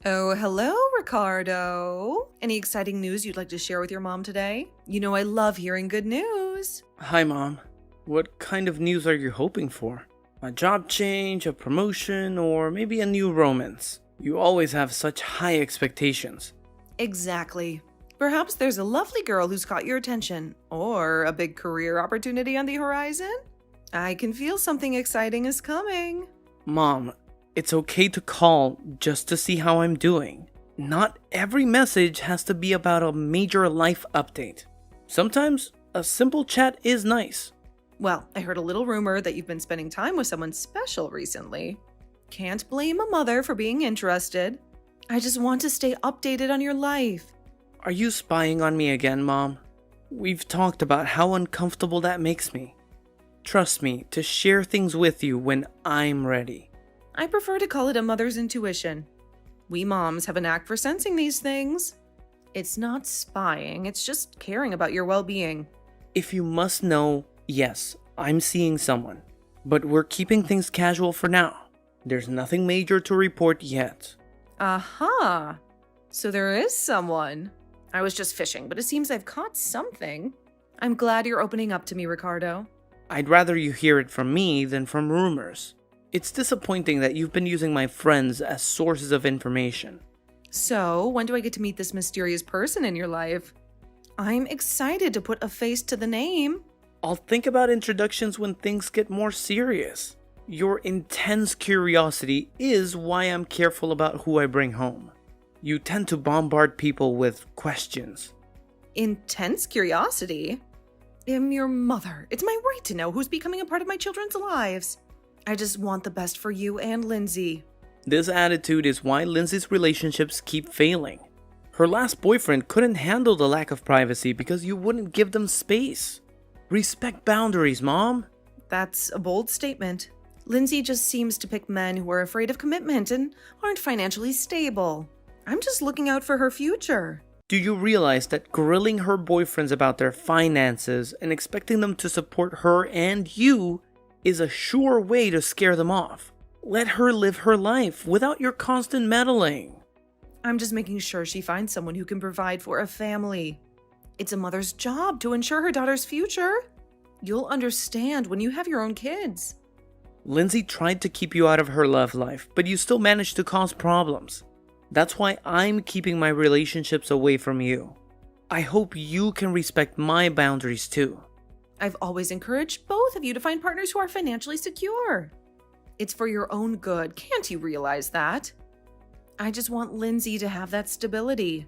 Oh, hello, Ricardo. Any exciting news you'd like to share with your mom today? You know I love hearing good news. Hi, Mom. What kind of news are you hoping for? A job change, a promotion, or maybe a new romance? You always have such high expectations. Exactly. Perhaps there's a lovely girl who's caught your attention, or a big career opportunity on the horizon? I can feel something exciting is coming. Mom, it's okay to call just to see how I'm doing. Not every message has to be about a major life update. Sometimes a simple chat is nice. Well, I heard a little rumor that you've been spending time with someone special recently. Can't blame a mother for being interested. I just want to stay updated on your life. Are you spying on me again, Mom? We've talked about how uncomfortable that makes me. Trust me to share things with you when I'm ready. I prefer to call it a mother's intuition. We moms have a knack for sensing these things. It's not spying, it's just caring about your well-being. If you must know, yes, I'm seeing someone. But we're keeping things casual for now. There's nothing major to report yet. Aha! So there is someone. I was just fishing, but it seems I've caught something. I'm glad you're opening up to me, Ricardo. I'd rather you hear it from me than from rumors. It's disappointing that you've been using my friends as sources of information. So, when do I get to meet this mysterious person in your life? I'm excited to put a face to the name. I'll think about introductions when things get more serious. Your intense curiosity is why I'm careful about who I bring home. You tend to bombard people with questions. Intense curiosity? I'm your mother. It's my right to know who's becoming a part of my children's lives. I just want the best for you and Lindsay. This attitude is why Lindsay's relationships keep failing. Her last boyfriend couldn't handle the lack of privacy because you wouldn't give them space. Respect boundaries, Mom. That's a bold statement. Lindsay just seems to pick men who are afraid of commitment and aren't financially stable. I'm just looking out for her future. Do you realize that grilling her boyfriends about their finances and expecting them to support her and you is a sure way to scare them off? Let her live her life without your constant meddling. I'm just making sure she finds someone who can provide for a family. It's a mother's job to ensure her daughter's future. You'll understand when you have your own kids. Lindsay tried to keep you out of her love life, but you still managed to cause problems. That's why I'm keeping my relationships away from you. I hope you can respect my boundaries too. I've always encouraged both of you to find partners who are financially secure. It's for your own good. Can't you realize that? I just want Lindsay to have that stability.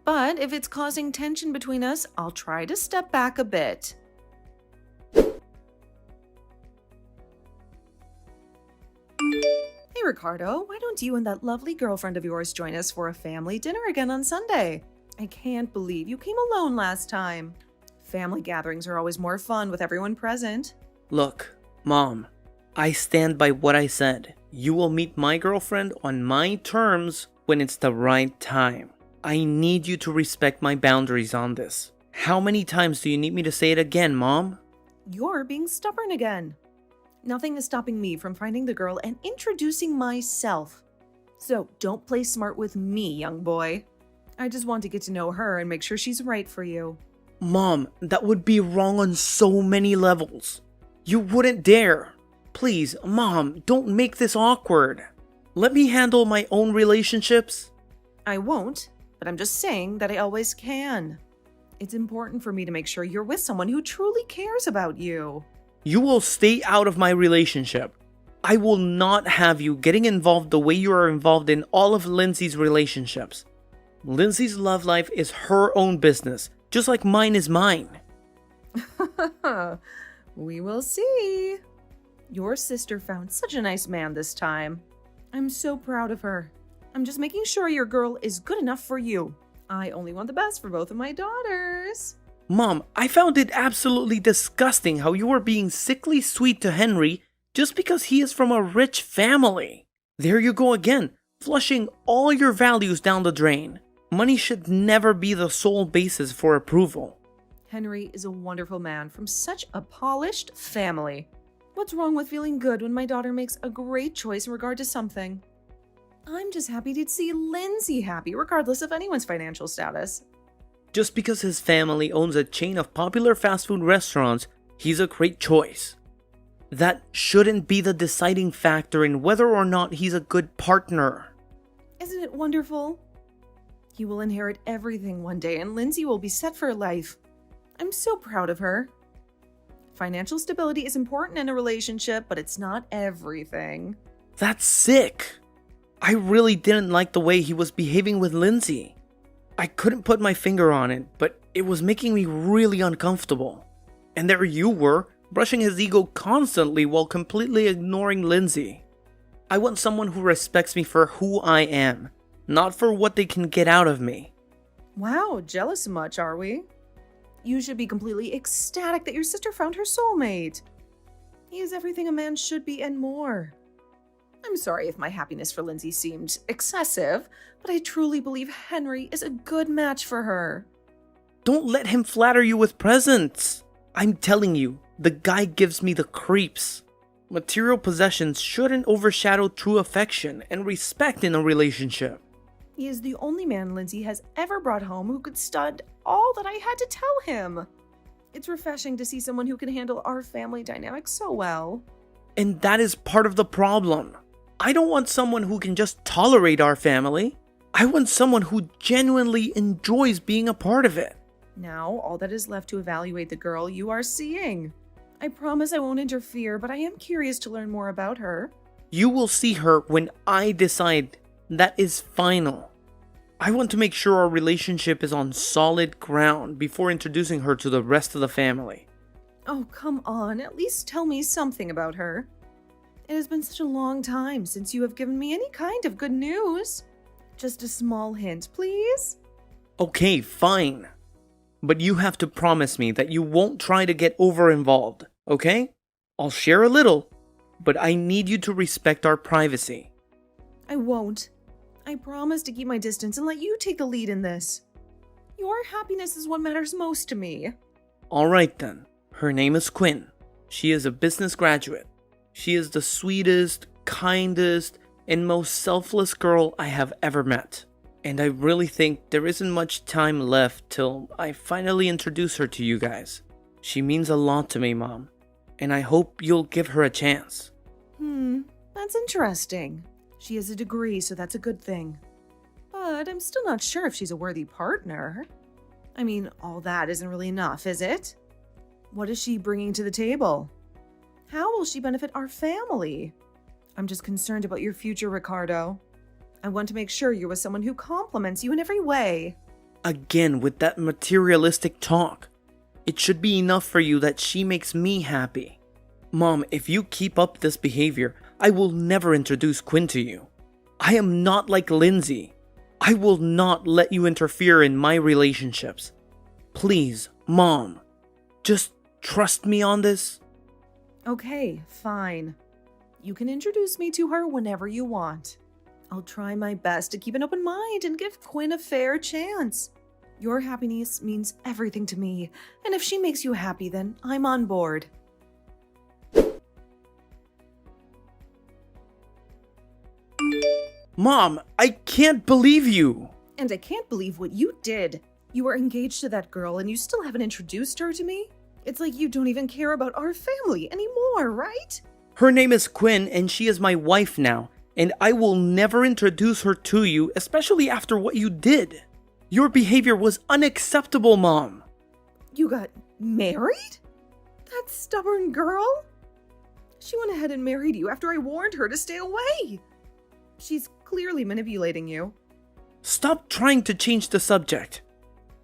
But if it's causing tension between us, I'll try to step back a bit. Hey Ricardo, why don't you and that lovely girlfriend of yours join us for a family dinner again on Sunday? I can't believe you came alone last time. Family gatherings are always more fun with everyone present. Look, Mom, I stand by what I said. You will meet my girlfriend on my terms when it's the right time. I need you to respect my boundaries on this. How many times do you need me to say it again, Mom? You're being stubborn again. Nothing is stopping me from finding the girl and introducing myself. So don't play smart with me, young boy. I just want to get to know her and make sure she's right for you. Mom, that would be wrong on so many levels. You wouldn't dare. Please, Mom, don't make this awkward. Let me handle my own relationships. I won't, but I'm just saying that I always can. It's important for me to make sure you're with someone who truly cares about you. You will stay out of my relationship. I will not have you getting involved the way you are involved in all of Lindsay's relationships. Lindsay's love life is her own business, just like mine is mine. We will see. Your sister found such a nice man this time. I'm so proud of her. I'm just making sure your girl is good enough for you. I only want the best for both of my daughters. Mom, I found it absolutely disgusting how you were being sickly sweet to Henry just because he is from a rich family. There you go again, flushing all your values down the drain. Money should never be the sole basis for approval. Henry is a wonderful man from such a polished family. What's wrong with feeling good when my daughter makes a great choice in regard to something? I'm just happy to see Lindsay happy, regardless of anyone's financial status. Just because his family owns a chain of popular fast food restaurants, he's a great choice. That shouldn't be the deciding factor in whether or not he's a good partner. Isn't it wonderful? He will inherit everything one day, and Lindsay will be set for life. I'm so proud of her. Financial stability is important in a relationship, but it's not everything. That's sick. I really didn't like the way he was behaving with Lindsay. I couldn't put my finger on it, but it was making me really uncomfortable. And there you were, brushing his ego constantly while completely ignoring Lindsay. I want someone who respects me for who I am, not for what they can get out of me. Wow, jealous much, are we? You should be completely ecstatic that your sister found her soulmate. He is everything a man should be and more. I'm sorry if my happiness for Lindsay seemed excessive, but I truly believe Henry is a good match for her. Don't let him flatter you with presents. I'm telling you, the guy gives me the creeps. Material possessions shouldn't overshadow true affection and respect in a relationship. He is the only man Lindsay has ever brought home who could stud all that I had to tell him. It's refreshing to see someone who can handle our family dynamic so well. And that is part of the problem. I don't want someone who can just tolerate our family. I want someone who genuinely enjoys being a part of it. Now, all that is left to evaluate the girl you are seeing. I promise I won't interfere, but I am curious to learn more about her. You will see her when I decide. That is final. I want to make sure our relationship is on solid ground before introducing her to the rest of the family. Oh, come on, at least tell me something about her. It has been such a long time since you have given me any kind of good news. Just a small hint, please? Okay, fine. But you have to promise me that you won't try to get over-involved, okay? I'll share a little, but I need you to respect our privacy. I won't. I promise to keep my distance and let you take the lead in this. Your happiness is what matters most to me. Alright then. Her name is Quinn. She is a business graduate. She is the sweetest, kindest, and most selfless girl I have ever met. And I really think there isn't much time left till I finally introduce her to you guys. She means a lot to me, Mom. And I hope you'll give her a chance. That's interesting. She has a degree, so that's a good thing. But I'm still not sure if she's a worthy partner. I mean, all that isn't really enough, is it? What is she bringing to the table? How will she benefit our family? I'm just concerned about your future, Ricardo. I want to make sure you're with someone who compliments you in every way. Again, with that materialistic talk. It should be enough for you that she makes me happy. Mom, if you keep up this behavior, I will never introduce Quinn to you. I am not like Lindsay. I will not let you interfere in my relationships. Please, Mom, just trust me on this. Okay, fine. You can introduce me to her whenever you want. I'll try my best to keep an open mind and give Quinn a fair chance. Your happiness means everything to me, and if she makes you happy, then I'm on board. Mom, I can't believe you. And I can't believe what you did. You were engaged to that girl and you still haven't introduced her to me? It's like you don't even care about our family anymore, right? Her name is Quinn and she is my wife now, and I will never introduce her to you, especially after what you did. Your behavior was unacceptable, Mom. You got married? That stubborn girl? She went ahead and married you after I warned her to stay away. She's clearly manipulating you. Stop trying to change the subject.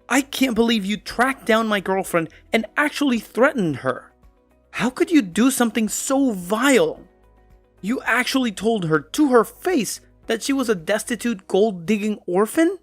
I can't believe you tracked down my girlfriend and actually threatened her. How could you do something so vile? You actually told her to her face that she was a destitute gold-digging orphan?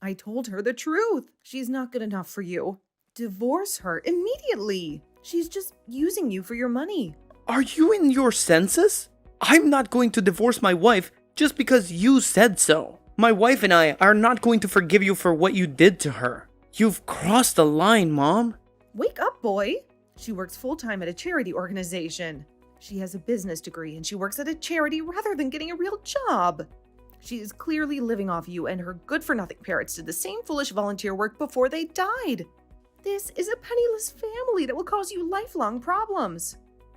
I told her the truth. She's not good enough for you. Divorce her immediately. She's just using you for your money. Are you in your senses? I'm not going to divorce my wife just because you said so. My wife and I are not going to forgive you for what you did to her. You've crossed the line, Mom. Wake up, boy. She works full-time at a charity organization. She has a business degree and she works at a charity rather than getting a real job. She is clearly living off you, and her good-for-nothing parents did the same foolish volunteer work before they died. This is a penniless family that will cause you lifelong problems.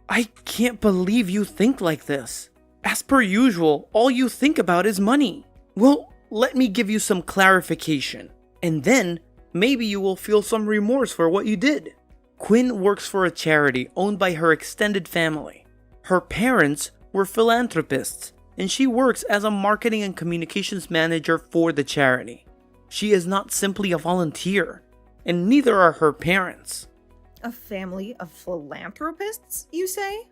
I can't believe you think like this. As per usual, all you think about is money. Well, let me give you some clarification, and then maybe you will feel some remorse for what you did. Quinn works for a charity owned by her extended family. Her parents were philanthropists, and she works as a marketing and communications manager for the charity. She is not simply a volunteer, and neither are her parents. A family of philanthropists, you say?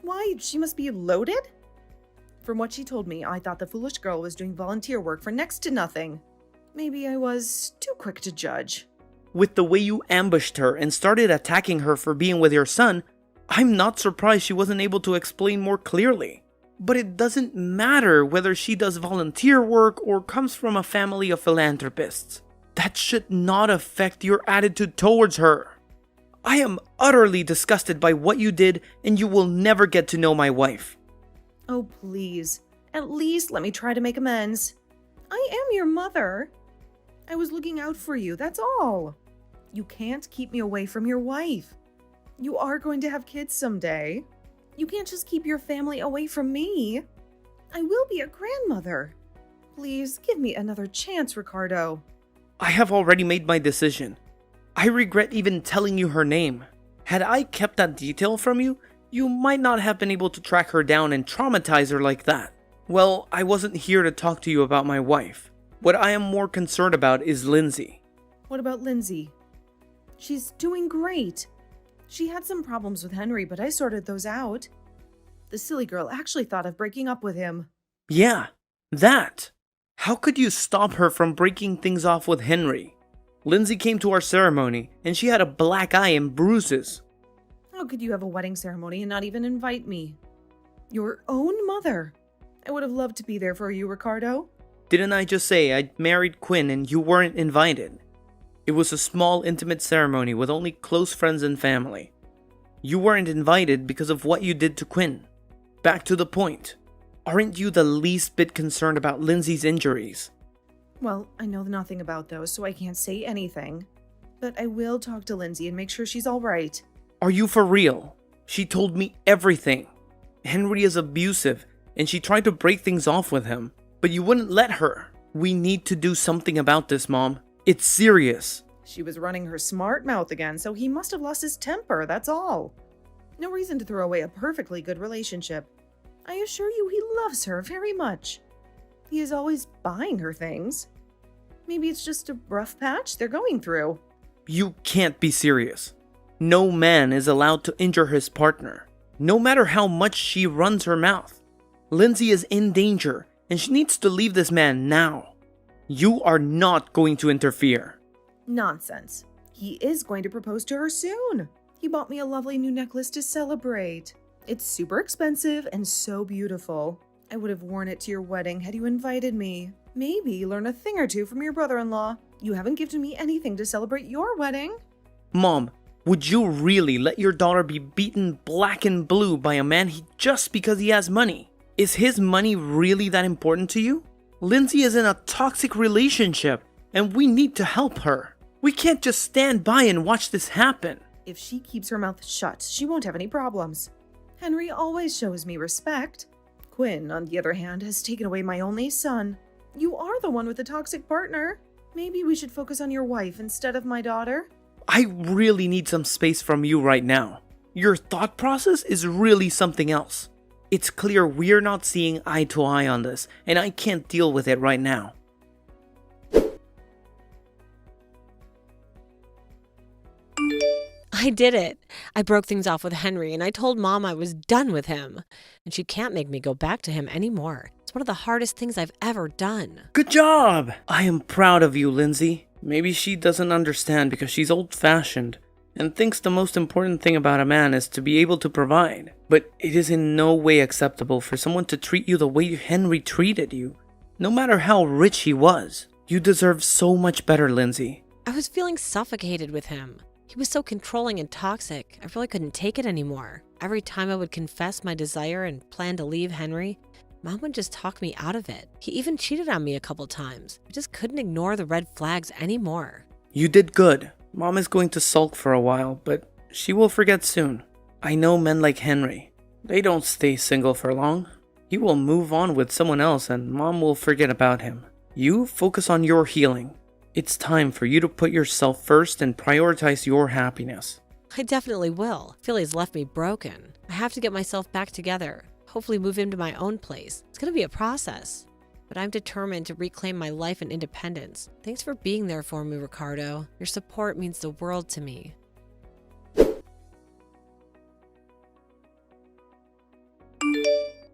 Why, she must be loaded? From what she told me, I thought the foolish girl was doing volunteer work for next to nothing. Maybe I was too quick to judge. With the way you ambushed her and started attacking her for being with your son, I'm not surprised she wasn't able to explain more clearly. But it doesn't matter whether she does volunteer work or comes from a family of philanthropists. That should not affect your attitude towards her. I am utterly disgusted by what you did, and you will never get to know my wife. Oh, please. At least let me try to make amends. I am your mother. I was looking out for you, that's all. You can't keep me away from your wife. You are going to have kids someday. You can't just keep your family away from me. I will be a grandmother. Please give me another chance, Ricardo. I have already made my decision. I regret even telling you her name. Had I kept that detail from you, you might not have been able to track her down and traumatize her like that. Well, I wasn't here to talk to you about my wife. What I am more concerned about is Lindsay. What about Lindsay? She's doing great. She had some problems with Henry, but I sorted those out. The silly girl actually thought of breaking up with him. Yeah, that. How could you stop her from breaking things off with Henry? Lindsay came to our ceremony, and she had a black eye and bruises. How could you have a wedding ceremony and not even invite me? Your own mother. I would have loved to be there for you, Ricardo. Didn't I just say I'd married Quinn and you weren't invited? It was a small, intimate ceremony with only close friends and family. You weren't invited because of what you did to Quinn. Back to the point. Aren't you the least bit concerned about Lindsay's injuries? Well, I know nothing about those, so I can't say anything. But I will talk to Lindsay and make sure she's all right. Are you for real? She told me everything. Henry is abusive, and she tried to break things off with him, but you wouldn't let her. We need to do something about this, Mom. It's serious. She was running her smart mouth again, so he must have lost his temper, that's all. No reason to throw away a perfectly good relationship. I assure you he loves her very much. He is always buying her things. Maybe it's just a rough patch they're going through. You can't be serious. No man is allowed to injure his partner, no matter how much she runs her mouth. Lindsay is in danger, and she needs to leave this man now. You are not going to interfere. Nonsense. He is going to propose to her soon. He bought me a lovely new necklace to celebrate. It's super expensive and so beautiful. I would have worn it to your wedding had you invited me. Maybe learn a thing or two from your brother-in-law. You haven't given me anything to celebrate your wedding. Mom, would you really let your daughter be beaten black and blue by a man just because he has money? Is his money really that important to you? Lindsay is in a toxic relationship, and we need to help her. We can't just stand by and watch this happen. If she keeps her mouth shut, she won't have any problems. Henry always shows me respect. Quinn, on the other hand, has taken away my only son. You are the one with the toxic partner. Maybe we should focus on your wife instead of my daughter. I really need some space from you right now. Your thought process is really something else. It's clear we're not seeing eye to eye on this, and I can't deal with it right now. I did it. I broke things off with Henry, and I told Mom I was done with him. And she can't make me go back to him anymore. It's one of the hardest things I've ever done. Good job! I am proud of you, Lindsay. Maybe she doesn't understand because she's old-fashioned and thinks the most important thing about a man is to be able to provide. But it is in no way acceptable for someone to treat you the way Henry treated you, no matter how rich he was. You deserve so much better, Lindsay. I was feeling suffocated with him. He was so controlling and toxic. I really couldn't take it anymore. Every time I would confess my desire and plan to leave Henry, Mom would just talk me out of it. He even cheated on me a couple times. I just couldn't ignore the red flags anymore. You did good. Mom is going to sulk for a while, but she will forget soon. I know men like Henry. They don't stay single for long. He will move on with someone else and Mom will forget about him. You focus on your healing. It's time for you to put yourself first and prioritize your happiness. I definitely will. I feel he's left me broken. I have to get myself back together. Hopefully move into my own place. It's going to be a process. But I'm determined to reclaim my life and independence. Thanks for being there for me, Ricardo. Your support means the world to me.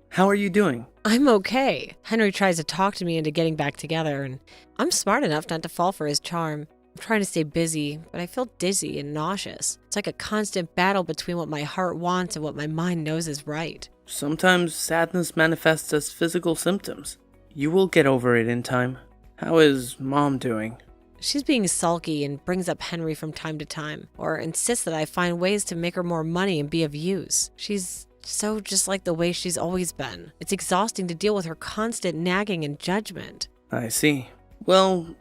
How are you doing? I'm okay. Henry tries to talk to me into getting back together, and I'm smart enough not to fall for his charm. I'm trying to stay busy, but I feel dizzy and nauseous. It's like a constant battle between what my heart wants and what my mind knows is right. Sometimes sadness manifests as physical symptoms. You will get over it in time. How is Mom doing? She's being sulky and brings up Henry from time to time, or insists that I find ways to make her more money and be of use. She's so just like the way she's always been. It's exhausting to deal with her constant nagging and judgment. I see. Well,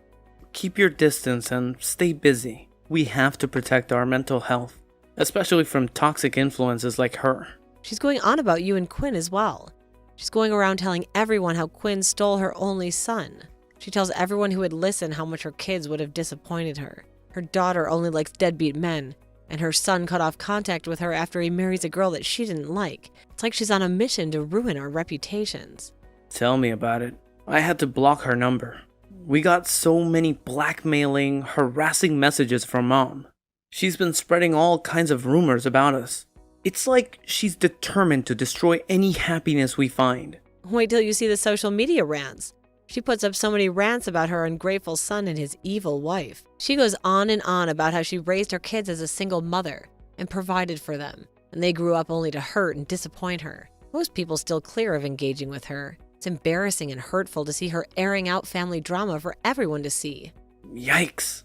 keep your distance and stay busy. We have to protect our mental health, especially from toxic influences like her. She's going on about you and Quinn as well. She's going around telling everyone how Quinn stole her only son. She tells everyone who would listen how much her kids would have disappointed her. Her daughter only likes deadbeat men, and her son cut off contact with her after he marries a girl that she didn't like. It's like she's on a mission to ruin our reputations. Tell me about it. I had to block her number. We got so many blackmailing, harassing messages from Mom. She's been spreading all kinds of rumors about us. It's like she's determined to destroy any happiness we find. Wait till you see the social media rants. She puts up so many rants about her ungrateful son and his evil wife. She goes on and on about how she raised her kids as a single mother and provided for them, and they grew up only to hurt and disappoint her. Most people still clear of engaging with her. It's embarrassing and hurtful to see her airing out family drama for everyone to see. Yikes.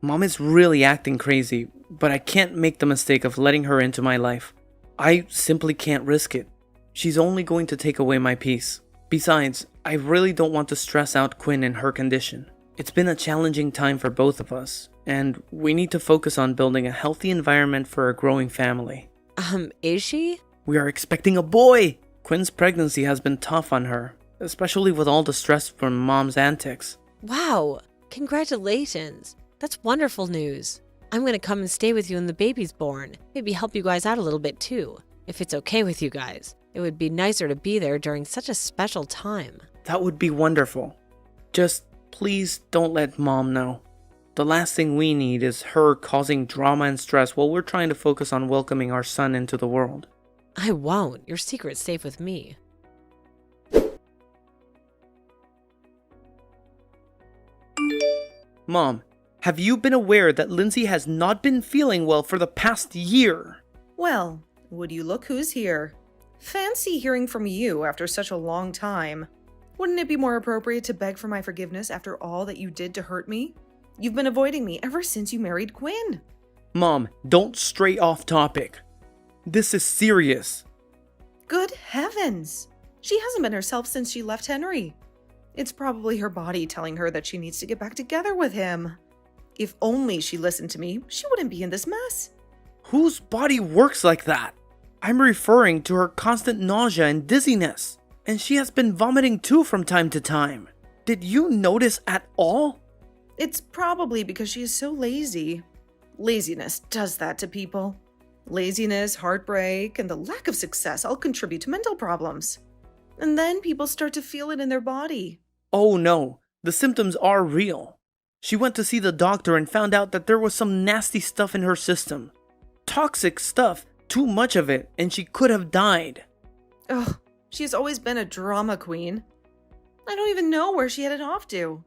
Mom is really acting crazy, but I can't make the mistake of letting her into my life. I simply can't risk it. She's only going to take away my peace. Besides, I really don't want to stress out Quinn in her condition. It's been a challenging time for both of us, and we need to focus on building a healthy environment for a growing family. Is she? We are expecting a boy! Quinn's pregnancy has been tough on her, especially with all the stress from Mom's antics. Wow! Congratulations! That's wonderful news. I'm gonna come and stay with you when the baby's born. Maybe help you guys out a little bit too, if it's okay with you guys. It would be nicer to be there during such a special time. That would be wonderful. Just please don't let Mom know. The last thing we need is her causing drama and stress while we're trying to focus on welcoming our son into the world. I won't. Your secret's safe with me. Mom, have you been aware that Lindsay has not been feeling well for the past year? Well, would you look who's here? Fancy hearing from you after such a long time. Wouldn't it be more appropriate to beg for my forgiveness after all that you did to hurt me? You've been avoiding me ever since you married Quinn. Mom, don't stray off topic. This is serious. Good heavens! She hasn't been herself since she left Henry. It's probably her body telling her that she needs to get back together with him. If only she listened to me, she wouldn't be in this mess. Whose body works like that? I'm referring to her constant nausea and dizziness. And she has been vomiting too from time to time. Did you notice at all? It's probably because she is so lazy. Laziness does that to people. Laziness, heartbreak, and the lack of success all contribute to mental problems. And then people start to feel it in their body. Oh no, the symptoms are real. She went to see the doctor and found out that there was some nasty stuff in her system. Toxic stuff, too much of it, and she could have died. Ugh, she has always been a drama queen. I don't even know where she headed off to.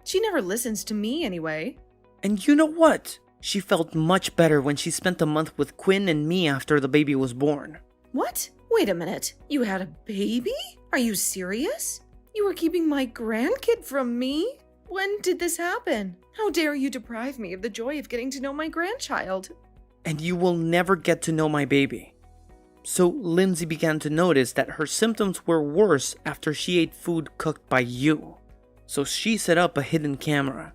She never listens to me anyway. And you know what? She felt much better when she spent a month with Quinn and me after the baby was born. What? Wait a minute. You had a baby? Are you serious? You were keeping my grandkid from me? When did this happen? How dare you deprive me of the joy of getting to know my grandchild? And you will never get to know my baby. So Lindsay began to notice that her symptoms were worse after she ate food cooked by you. So she set up a hidden camera.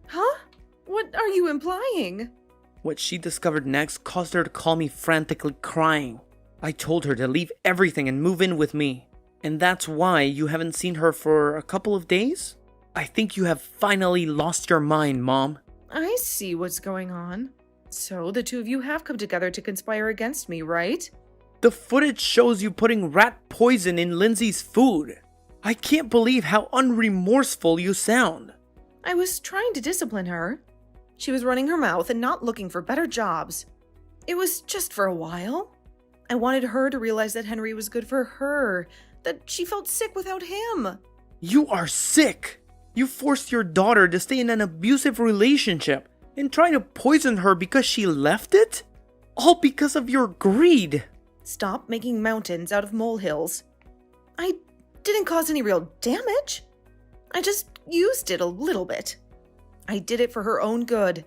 Huh? What are you implying? What she discovered next caused her to call me frantically crying. I told her to leave everything and move in with me. And that's why you haven't seen her for a couple of days? I think you have finally lost your mind, Mom. I see what's going on. So the two of you have come together to conspire against me, right? The footage shows you putting rat poison in Lindsay's food. I can't believe how unremorseful you sound. I was trying to discipline her. She was running her mouth and not looking for better jobs. It was just for a while. I wanted her to realize that Henry was good for her, that she felt sick without him. You are sick. You forced your daughter to stay in an abusive relationship and try to poison her because she left it? All because of your greed. Stop making mountains out of molehills. I didn't cause any real damage. I just used it a little bit. I did it for her own good.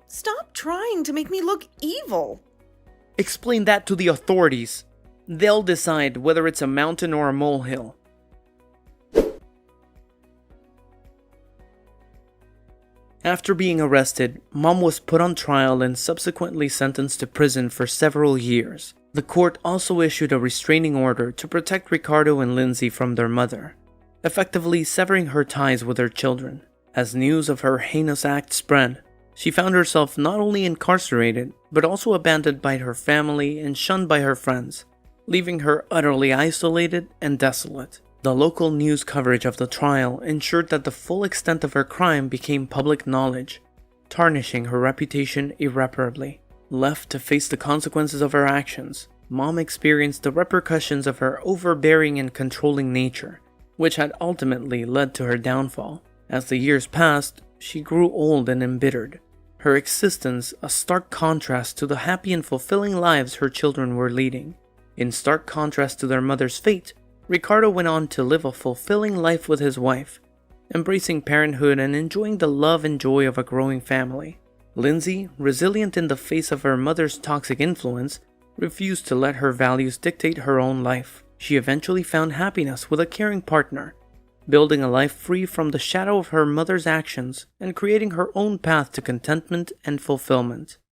Stop trying to make me look evil. Explain that to the authorities. They'll decide whether it's a mountain or a molehill. After being arrested, Mom was put on trial and subsequently sentenced to prison for several years. The court also issued a restraining order to protect Ricardo and Lindsay from their mother, effectively severing her ties with her children. As news of her heinous act spread, she found herself not only incarcerated, but also abandoned by her family and shunned by her friends, leaving her utterly isolated and desolate. The local news coverage of the trial ensured that the full extent of her crime became public knowledge, tarnishing her reputation irreparably. Left to face the consequences of her actions, Mom experienced the repercussions of her overbearing and controlling nature, which had ultimately led to her downfall. As the years passed, she grew old and embittered, her existence a stark contrast to the happy and fulfilling lives her children were leading. In stark contrast to their mother's fate, Ricardo went on to live a fulfilling life with his wife, embracing parenthood and enjoying the love and joy of a growing family. Lindsay, resilient in the face of her mother's toxic influence, refused to let her values dictate her own life. She eventually found happiness with a caring partner, building a life free from the shadow of her mother's actions and creating her own path to contentment and fulfillment.